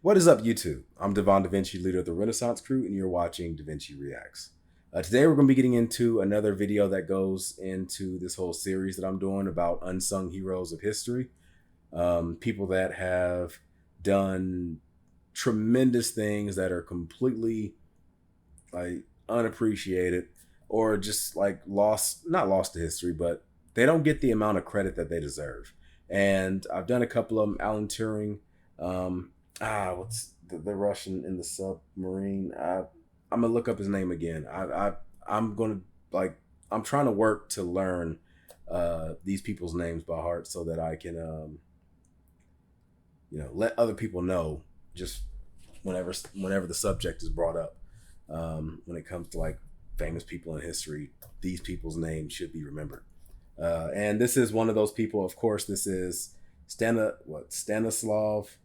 What is up, YouTube? I'm Devon DaVinci, leader of the Renaissance Crew, and you're watching DaVinci Reacts. Today, we're going to be getting into another video that goes into this whole series that I'm doing about unsung heroes of history. People that have done tremendous things that are completely unappreciated or just not lost to history, but they don't get the amount of credit that they deserve. And I've done a couple of them. Alan Turing. What's the Russian in the submarine? I'm gonna look up his name again. I'm trying to work to learn these people's names by heart so that I can let other people know just whenever the subject is brought up. When it comes to famous people in history, these people's names should be remembered. And this is one of those people. Of course, this is Stanislav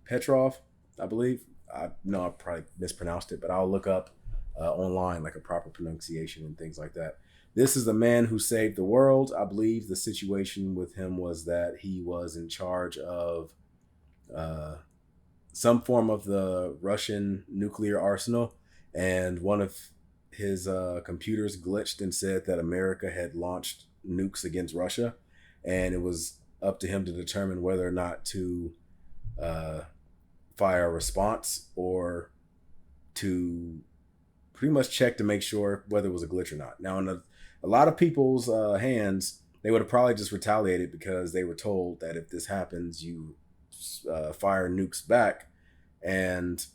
Petrov, I believe. I know I probably mispronounced it, but I'll look up online a proper pronunciation and things like that. This is the man who saved the world. I believe the situation with him was that he was in charge of some form of the Russian nuclear arsenal, and one of his computers glitched and said that America had launched nukes against Russia, and it was up to him to determine whether or not to fire a response or to pretty much check to make sure whether it was a glitch or not. Now, in a lot of people's hands, they would have probably just retaliated because they were told that if this happens, you fire nukes back, and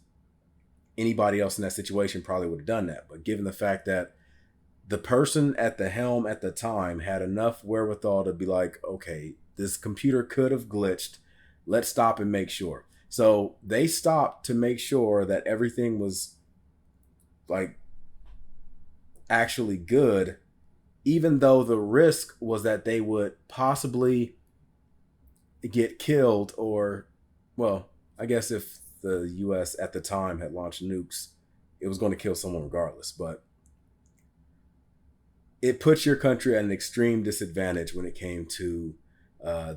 anybody else in that situation probably would have done that. But given the fact that the person at the helm at the time had enough wherewithal to be like, okay, this computer could have glitched, let's stop and make sure. So they stopped to make sure that everything was actually good, even though the risk was that they would possibly get killed, or, well, I guess if the US at the time had launched nukes, it was going to kill someone regardless. But it puts your country at an extreme disadvantage when it came to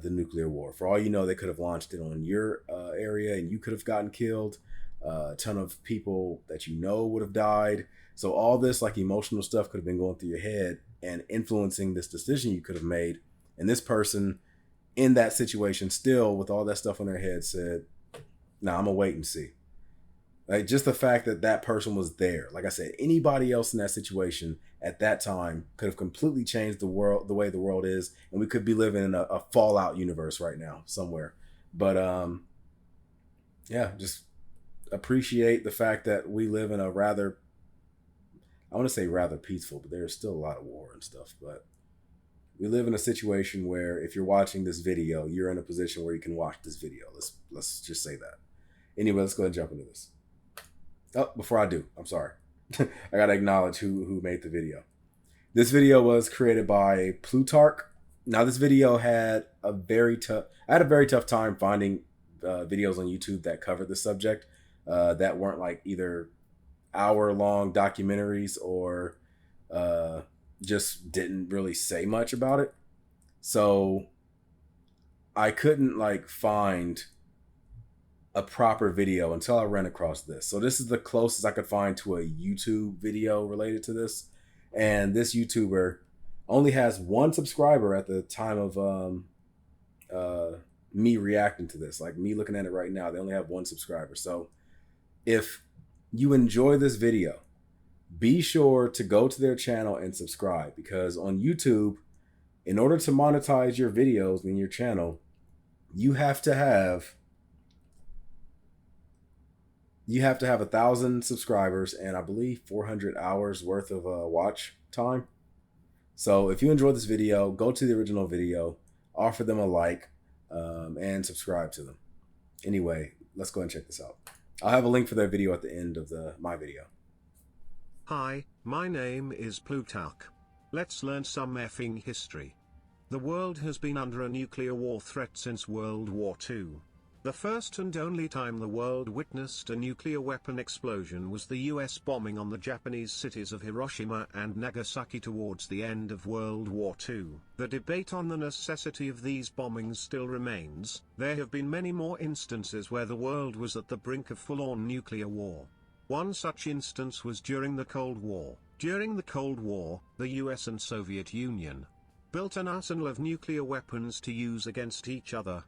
the nuclear war. For all you know, they could have launched it on your area and you could have gotten killed. A ton of people that you know would have died. So all this emotional stuff could have been going through your head and influencing this decision you could have made. And this person in that situation, still with all that stuff on their head, said, nah, I'm gonna wait and see. Just the fact that that person was there. Like I said, anybody else in that situation at that time could have completely changed the world, the way the world is, and we could be living in a Fallout universe right now somewhere. But yeah, just appreciate the fact that we live in a rather, I want to say rather peaceful, but there's still a lot of war and stuff. But we live in a situation where if you're watching this video, you're in a position where you can watch this video. Let's just say that. Anyway, let's go ahead and jump into this. Oh, before I do, I'm sorry. I got to acknowledge who made the video. This video was created by Plootarc. Now, this video had I had a very tough time finding videos on YouTube that covered the subject that weren't either hour-long documentaries or just didn't really say much about it. So I couldn't find a proper video until I ran across this. So this is the closest I could find to a YouTube video related to this. And this YouTuber only has one subscriber at the time of me reacting to this. Me looking at it right now, they only have one subscriber. So if you enjoy this video, be sure to go to their channel and subscribe, because on YouTube, in order to monetize your videos in your channel, you have to have 1,000 subscribers and I believe 400 hours worth of watch time. So if you enjoyed this video, go to the original video, offer them a like, and subscribe to them. Anyway, let's go and check this out. I'll have a link for their video at the end of my video. Hi, my name is Plootarc. Let's learn some history. The world has been under a nuclear war threat since World War II. The first and only time the world witnessed a nuclear weapon explosion was the US bombing on the Japanese cities of Hiroshima and Nagasaki towards the end of World War II. The debate on the necessity of these bombings still remains. There have been many more instances where the world was at the brink of full-on nuclear war. One such instance was during the Cold War. During the Cold War, the US and Soviet Union built an arsenal of nuclear weapons to use against each other,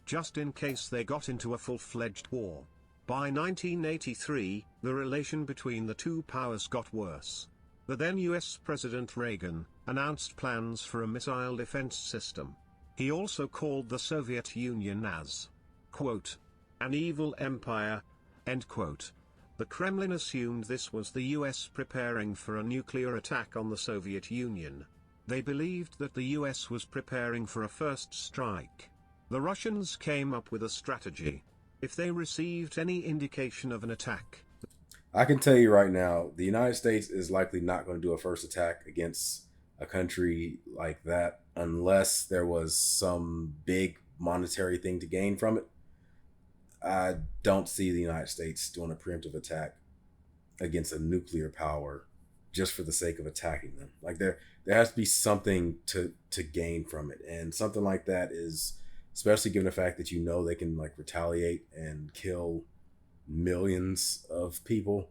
just in case they got into a full-fledged war. By 1983, the relation between the two powers got worse. The then US President Reagan announced plans for a missile defense system. He also called the Soviet Union as, quote, an evil empire, end quote. The Kremlin assumed this was the US preparing for a nuclear attack on the Soviet Union. They believed that the US was preparing for a first strike. The Russians came up with a strategy. If they received any indication of an attack, I can tell you right now, the United States is likely not going to do a first attack against a country like that unless there was some big monetary thing to gain from it. I don't see the United States doing a preemptive attack against a nuclear power just for the sake of attacking them. Like there has to be something to gain from it. And something like that is, especially given the fact that they can like retaliate and kill millions of people.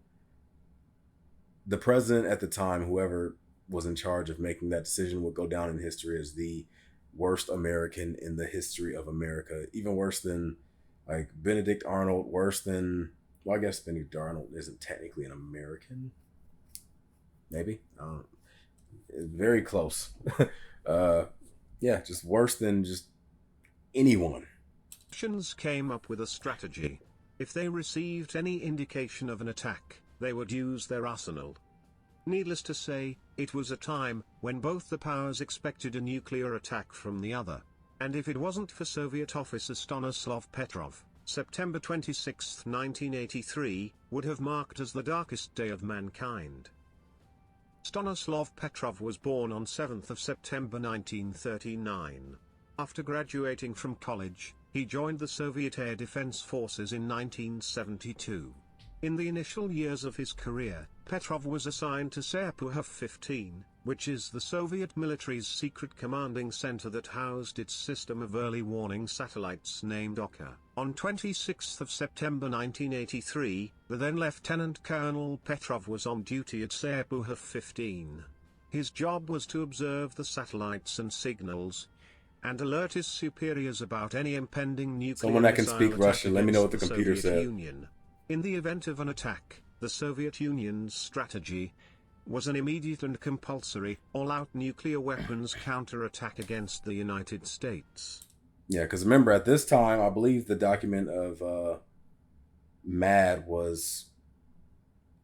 The president at the time, whoever was in charge of making that decision, would go down in history as the worst American in the history of America. Even worse than like Benedict Arnold, worse than, well, I guess Benedict Arnold isn't technically an American. Maybe. Very close. Just worse than just anyone. Russians came up with a strategy. If they received any indication of an attack, they would use their arsenal. Needless to say, it was a time when both the powers expected a nuclear attack from the other. And if it wasn't for Soviet officer Stanislav Petrov, September 26, 1983, would have marked as the darkest day of mankind. Stanislav Petrov was born on 7th of September 1939. After graduating from college, he joined the Soviet Air Defense Forces in 1972. In the initial years of his career, Petrov was assigned to Serpukhov 15, which is the Soviet military's secret commanding center that housed its system of early warning satellites named Oka. On 26th of September 1983, the then Lieutenant Colonel Petrov was on duty at Serpukhov 15. His job was to observe the satellites and signals, and alert his superiors about any impending nuclear Someone that can missile speak attack Russian, let me know what the against computer Soviet said. Union. In the event of an attack, the Soviet Union's strategy was an immediate and compulsory, all-out nuclear weapons counterattack against the United States. Yeah, because remember, at this time, I believe the document of MAD was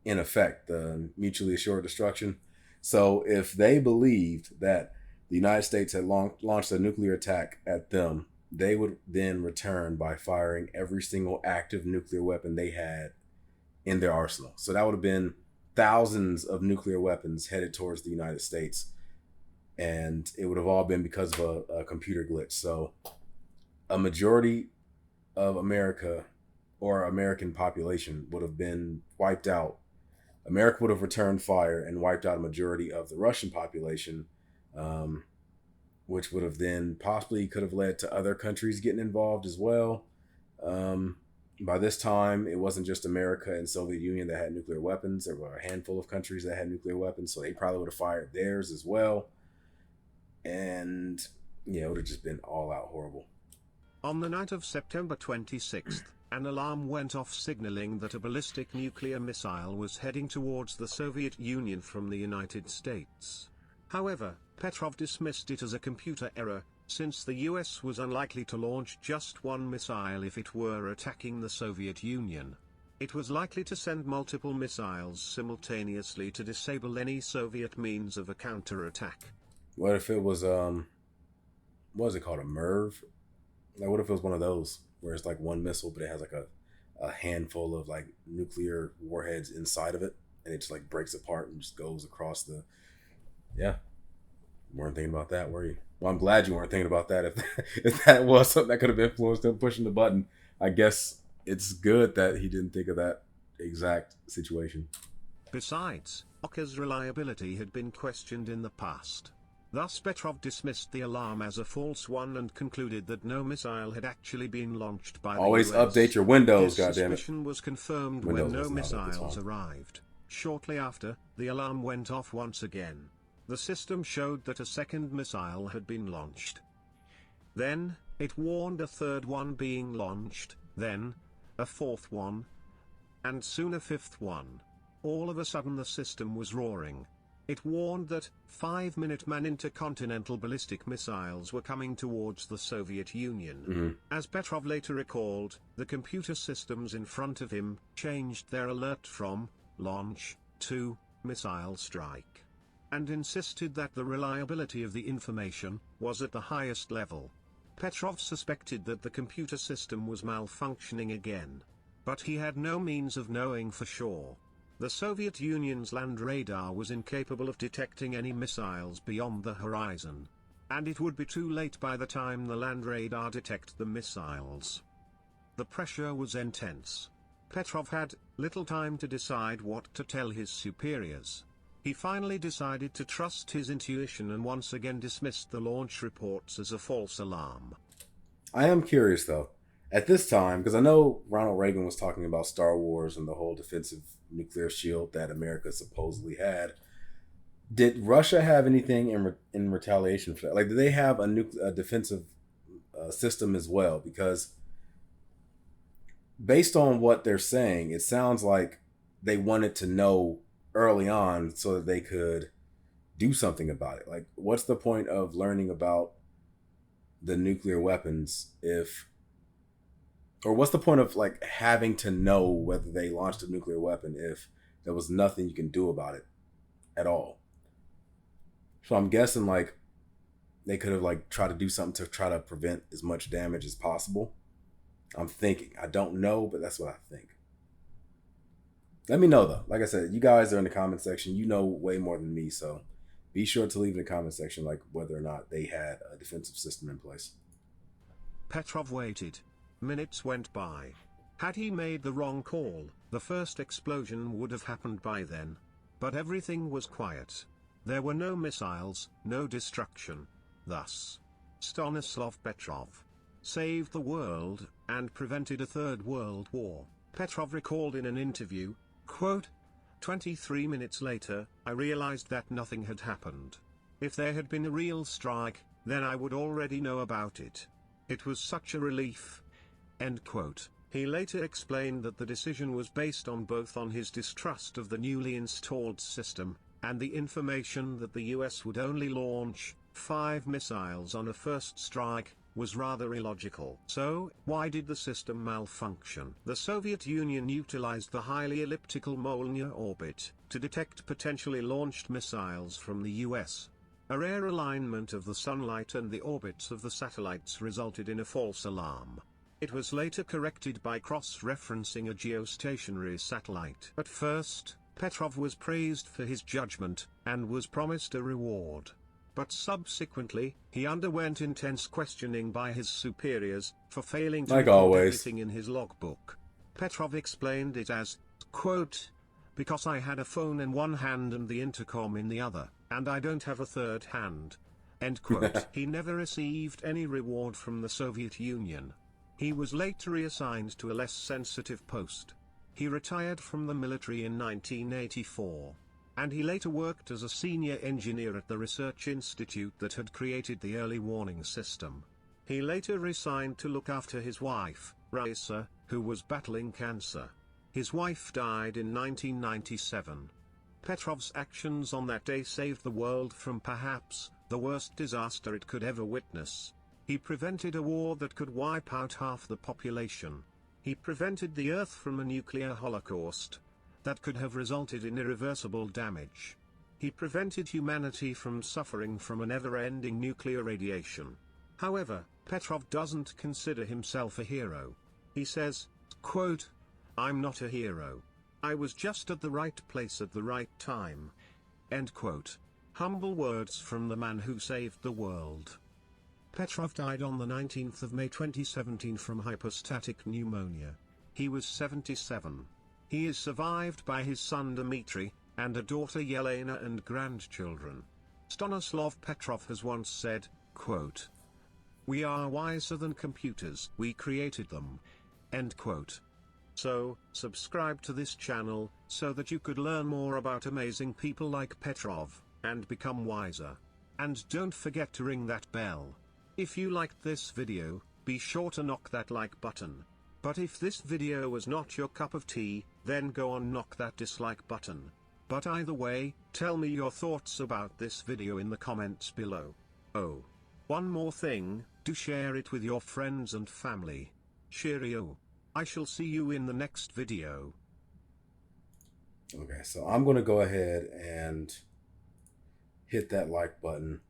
in effect, the mutually assured destruction. So if they believed that the United States had launched a nuclear attack at them, they would then return by firing every single active nuclear weapon they had in their arsenal. So that would have been thousands of nuclear weapons headed towards the United States. And it would have all been because of a computer glitch. So a majority of America or American population would have been wiped out. America would have returned fire and wiped out a majority of the Russian population, which would have then possibly could have led to other countries getting involved as well. By this time, it wasn't just America and Soviet Union that had nuclear weapons. There were a handful of countries that had nuclear weapons, so they probably would have fired theirs as well. And yeah, it would have just been all out horrible. On the night of September 26th, an alarm went off signaling that a ballistic nuclear missile was heading towards the Soviet Union from the United States. However, Petrov dismissed it as a computer error, since the US was unlikely to launch just one missile if it were attacking the Soviet Union. It was likely to send multiple missiles simultaneously to disable any Soviet means of a counterattack. What if it was, what was it called, a MIRV? Like, what if it was one of those where it's like one missile, but it has like a handful of like nuclear warheads inside of it, and it just like breaks apart and just goes across the... Yeah. You weren't thinking about that, were you? Well, I'm glad you weren't thinking about that. If that was something that could have influenced them pushing the button. I guess it's good that he didn't think of that exact situation. Besides, Okka's reliability had been questioned in the past. Thus Petrov dismissed the alarm as a false one and concluded that no missile had actually been launched by the Always update US. your Windows, His goddammit. suspicion was confirmed when Windows no wasn't out at the missiles time. arrived. Shortly after, the alarm went off once again. The system showed that a second missile had been launched. Then, it warned a third one being launched, then, a fourth one, and soon a fifth one. All of a sudden the system was roaring. It warned that 5 Minuteman intercontinental ballistic missiles were coming towards the Soviet Union. As Petrov later recalled, the computer systems in front of him changed their alert from launch to missile strike, and insisted that the reliability of the information was at the highest level. Petrov suspected that the computer system was malfunctioning again, but he had no means of knowing for sure. The Soviet Union's land radar was incapable of detecting any missiles beyond the horizon, and it would be too late by the time the land radar detected the missiles. The pressure was intense. Petrov had little time to decide what to tell his superiors. He finally decided to trust his intuition and once again dismissed the launch reports as a false alarm. I am curious though. At this time, because I know Ronald Reagan was talking about Star Wars and the whole defensive nuclear shield that America supposedly had. Did Russia have anything in retaliation for that? Like, did they have a defensive system as well? Because based on what they're saying, it sounds like they wanted to know early on so that they could do something about it. Like, what's the point of learning about the nuclear weapons or what's the point of like having to know whether they launched a nuclear weapon if there was nothing you can do about it at all? So I'm guessing like they could have like tried to do something to try to prevent as much damage as possible. I'm thinking. I don't know, but that's what I think. Let me know though. Like I said, you guys are in the comment section. You know way more than me, so be sure to leave in the comment section like whether or not they had a defensive system in place. Petrov waited. Minutes went by. Had he made the wrong call, the first explosion would have happened by then. But everything was quiet. There were no missiles, no destruction. Thus, Stanislav Petrov saved the world and prevented a third world war. Petrov recalled in an interview, quote, 23 minutes later, I realized that nothing had happened. If there had been a real strike, then I would already know about it. It was such a relief. End quote. He later explained that the decision was based on both on his distrust of the newly installed system, and the information that the US would only launch 5 missiles on a first strike, was rather illogical. So, why did the system malfunction? The Soviet Union utilized the highly elliptical Molniya orbit to detect potentially launched missiles from the US. A rare alignment of the sunlight and the orbits of the satellites resulted in a false alarm. It was later corrected by cross-referencing a geostationary satellite. At first, Petrov was praised for his judgment, and was promised a reward. But subsequently, he underwent intense questioning by his superiors, for failing to record everything in his logbook. Petrov explained it as, quote, because I had a phone in one hand and the intercom in the other, and I don't have a third hand. End quote. He never received any reward from the Soviet Union. He was later reassigned to a less sensitive post. He retired from the military in 1984. And he later worked as a senior engineer at the research institute that had created the early warning system. He later resigned to look after his wife, Raisa, who was battling cancer. His wife died in 1997. Petrov's actions on that day saved the world from perhaps the worst disaster it could ever witness. He prevented a war that could wipe out half the population. He prevented the Earth from a nuclear holocaust that could have resulted in irreversible damage. He prevented humanity from suffering from a never-ending nuclear radiation. However, Petrov doesn't consider himself a hero. He says, quote, I'm not a hero. I was just at the right place at the right time. End quote. Humble words from the man who saved the world. Petrov died on the 19th of May 2017 from hypostatic pneumonia. He was 77. He is survived by his son Dmitry, and a daughter Yelena and grandchildren. Stanislav Petrov has once said, quote, "We are wiser than computers, we created them." End quote. So, subscribe to this channel, so that you could learn more about amazing people like Petrov, and become wiser. And don't forget to ring that bell. If you liked this video, be sure to knock that like button. But if this video was not your cup of tea, then go on knock that dislike button. But either way, tell me your thoughts about this video in the comments below. Oh, one more thing, do share it with your friends and family. Cheerio. I shall see you in the next video. Okay, so I'm going to go ahead and hit that like button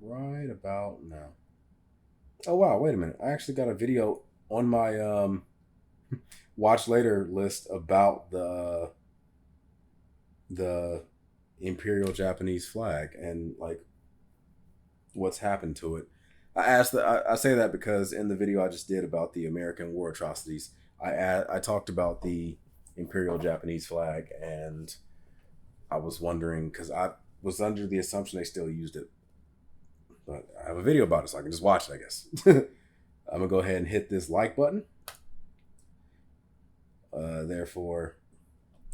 right about now. Oh, wow, wait a minute. I actually got a video on my watch later list about the Imperial Japanese flag and like what's happened to it. I say that because in the video I just did about the American war atrocities, I talked about the Imperial Japanese flag, and I was wondering, because I was under the assumption they still used it, but I have a video about it, so I can just watch it, I guess. I'm gonna go ahead and hit this like button. Therefore,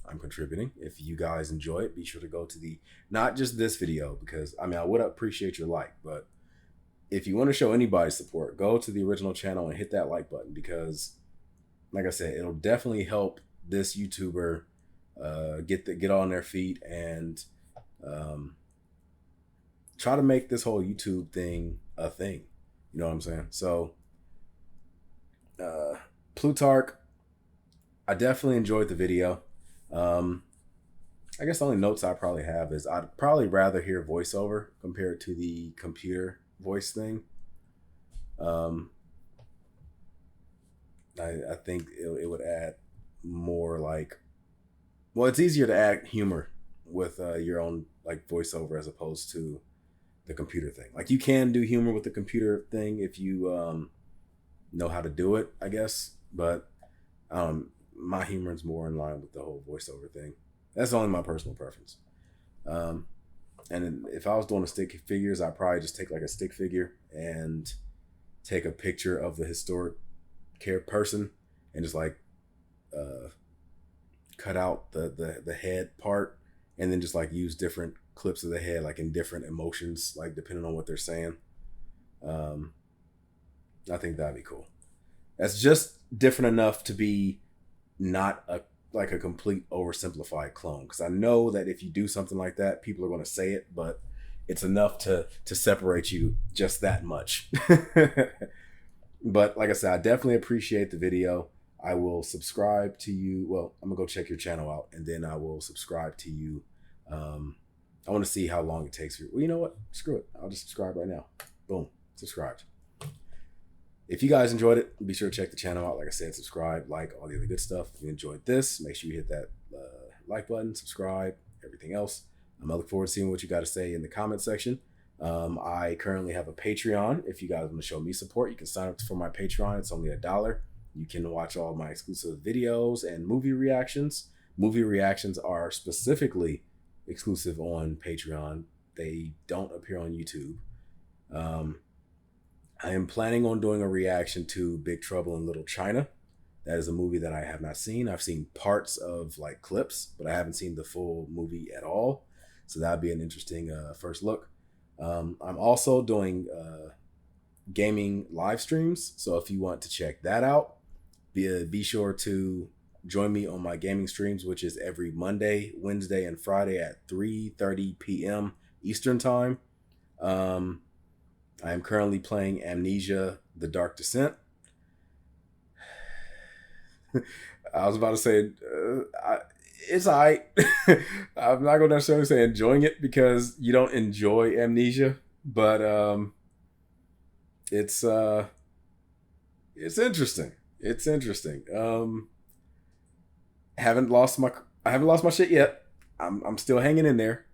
I'm contributing. If you guys enjoy it, be sure to go to not just this video, because I mean, I would appreciate your like, but if you want to show anybody support, go to the original channel and hit that like button, because like I said, it'll definitely help this YouTuber get on their feet and try to make this whole YouTube thing a thing. You know what I'm saying? So Plootarc, I definitely enjoyed the video. I guess the only notes I probably have is I'd probably rather hear voiceover compared to the computer voice thing. I think it would add more like, well, it's easier to add humor with your own like voiceover as opposed to the computer thing. Like you can do humor with the computer thing if you know how to do it, I guess. But my humor is more in line with the whole voiceover thing. That's only my personal preference. And if I was doing a stick figures, I'd probably just take like a stick figure and take a picture of the historic person and just like cut out the head part, and then just like use different clips of the head, like in different emotions, like depending on what they're saying. I think that'd be cool. That's just different enough to be not like a complete oversimplified clone, because I know that if you do something like that, people are going to say it, but it's enough to separate you just that much. But like I said, I definitely appreciate the video. I will subscribe to you. Well, I'm gonna go check your channel out, and then I will subscribe to you. I want to see how long it takes for you. Well, you know what? Screw it. I'll just subscribe right now. Boom, subscribed. If you guys enjoyed it, be sure to check the channel out. Like I said, subscribe, like, all the other good stuff. If you enjoyed this, make sure you hit that like button, subscribe, everything else. I look forward to seeing what you got to say in the comment section. I currently have a Patreon. If you guys want to show me support, you can sign up for my Patreon. It's only $1. You can watch all my exclusive videos and movie reactions. Movie reactions are specifically exclusive on Patreon. They don't appear on YouTube. I am planning on doing a reaction to Big Trouble in Little China. That is a movie that I have not seen. I've seen parts of like clips, but I haven't seen the full movie at all. So that'd be an interesting first look. I'm also doing gaming live streams. So if you want to check that out, be sure to join me on my gaming streams, which is every Monday, Wednesday, and Friday at 3:30 p.m. Eastern time. I am currently playing Amnesia: The Dark Descent. I was about to say, it's all right. I'm not going to necessarily say enjoying it, because you don't enjoy Amnesia, but it's interesting. It's interesting. I haven't lost my shit yet. I'm still hanging in there.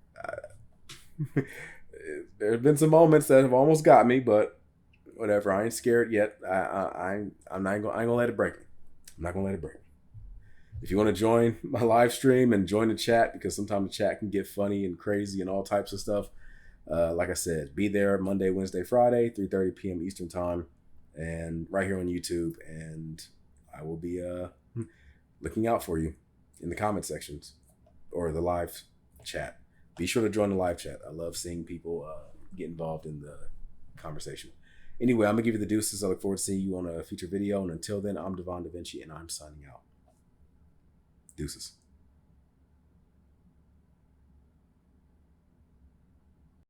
There have been some moments that have almost got me, but whatever. I ain't scared yet. I'm not gonna. I ain't gonna let it break me. I'm not gonna let it break me. If you want to join my live stream and join the chat, because sometimes the chat can get funny and crazy and all types of stuff. Like I said, be there Monday, Wednesday, Friday, 3:30 p.m. Eastern time, and right here on YouTube. And I will be looking out for you in the comment sections or the live chat. Be sure to join the live chat. I love seeing people get involved in the conversation. Anyway, I'm gonna give you the deuces. I look forward to seeing you on a future video. And until then, I'm Devon DaVinci, and I'm signing out. Deuces.